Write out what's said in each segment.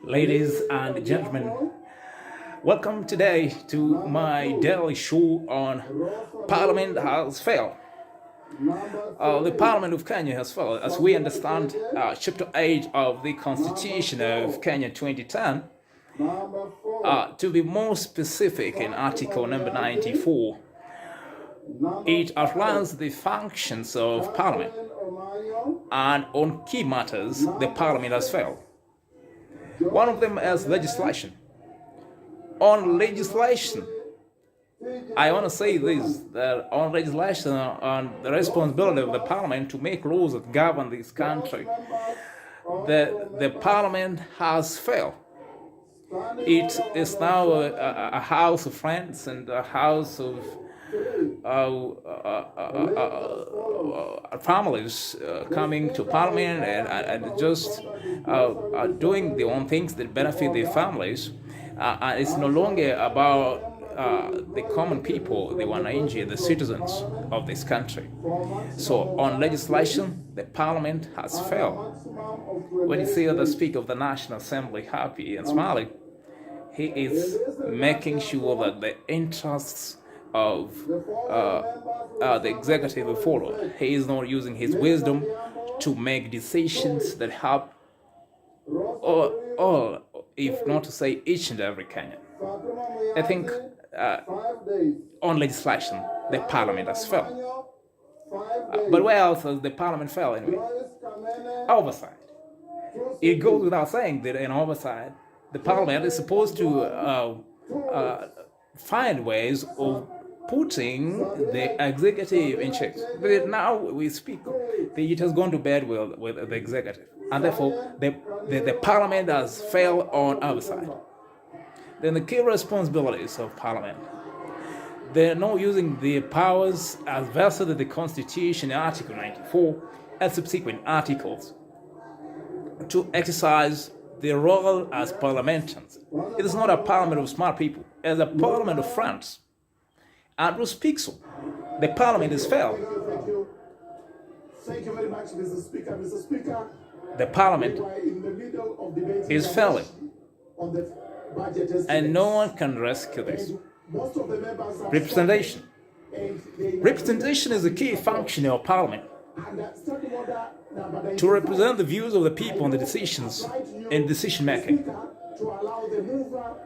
Ladies and gentlemen, welcome today to my daily show on Parliament has failed. The Parliament of Kenya has failed. As we understand, Chapter 8 of the Constitution of Kenya 2010, to be more specific, in Article number 94, it outlines the functions of Parliament, and on key matters, the Parliament has failed. One of them is legislation. On legislation, I want to say this, that on legislation, on the responsibility of the Parliament to make laws that govern this country, the Parliament has failed. It is now a house of friends and a house of families coming to Parliament and just doing their own things that benefit their families. And it's no longer about the common people, the wananchi, the citizens of this country. So on legislation, the Parliament has failed. When you see the Speaker of the National Assembly happy and smiling, he is making sure that the interests of the executive will follow. He is not using his wisdom to make decisions that help all, if not to say each and every Kenyan. I think on legislation, the Parliament has failed. But where else has the Parliament failed anyway? Oversight. It goes without saying that in oversight, the Parliament is supposed to find ways of putting the executive in check. But now we speak, it has gone to bed with the executive, and therefore the Parliament has failed on oversight. Then the key responsibilities of Parliament. They're not using their powers as vested in the Constitution, Article 94, and subsequent articles to exercise their role as parliamentarians. It is not a parliament of smart people, it is a parliament of friends. And who speaks so? The Parliament is failed. Thank you very much, Mr. Speaker. Mr. Speaker, the Parliament is failing, and no one can rescue this. Representation. Representation is a key function of Parliament, to represent the views of the people on the decisions and decision making.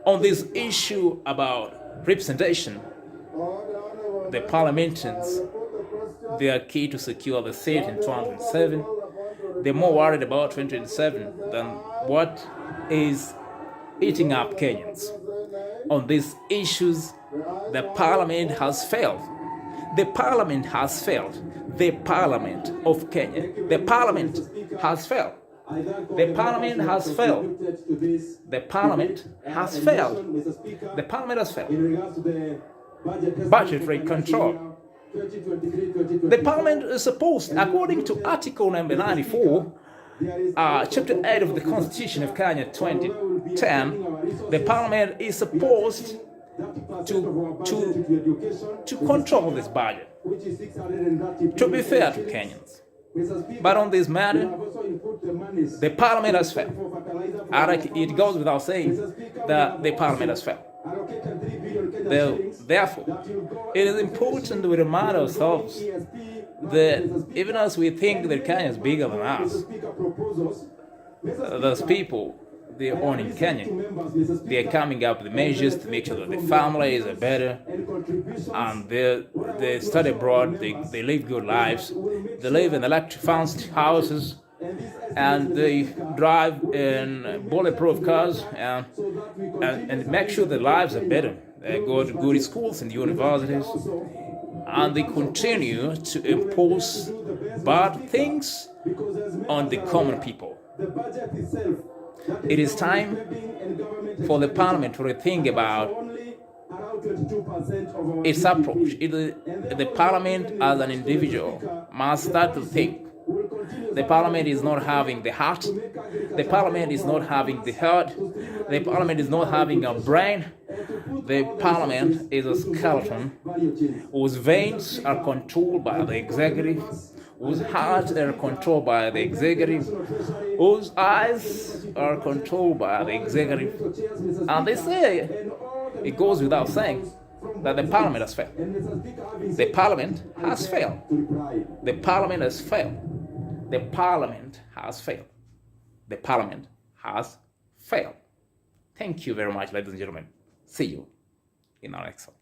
On this issue about representation, the parliamentarians, they are key to secure the seat in 2007. They're more worried about 2027 than what is eating up Kenyans. On these issues, the Parliament has failed. The Parliament has failed. The Parliament of Kenya. The Parliament has failed. The Parliament has failed. The Parliament has failed. The Parliament has failed. Budgetary control. The Parliament is supposed, according to Article number 94, Chapter 8 of the Constitution of Kenya 2010, the Parliament is supposed to control this budget, to be fair to Kenyans. But on this matter, the Parliament has failed. It goes without saying that the Parliament has failed. Therefore, it is important to remind ourselves that even as we think that Kenya is bigger than us, those people, they own in Kenya, they are coming up with measures to make sure that the families are better, and they study abroad, they live good lives, they live in electric-fenced houses, and they drive in bulletproof cars and make sure their lives are better. They go to good schools and universities, and they continue to impose bad things on the common people. It is time for the Parliament to rethink about its approach. The Parliament as an individual must start to think. The Parliament is not having the heart. The Parliament is not having the heart. The Parliament is not having a brain. The Parliament is a skeleton whose veins are controlled by the executive, whose hearts are controlled by the executive, whose eyes are controlled by the executive. And they say, it goes without saying, that the parliament has failed. The parliament has failed. The parliament has failed. The parliament has failed. The parliament has failed. Thank you very much, ladies and gentlemen. See you in our next one.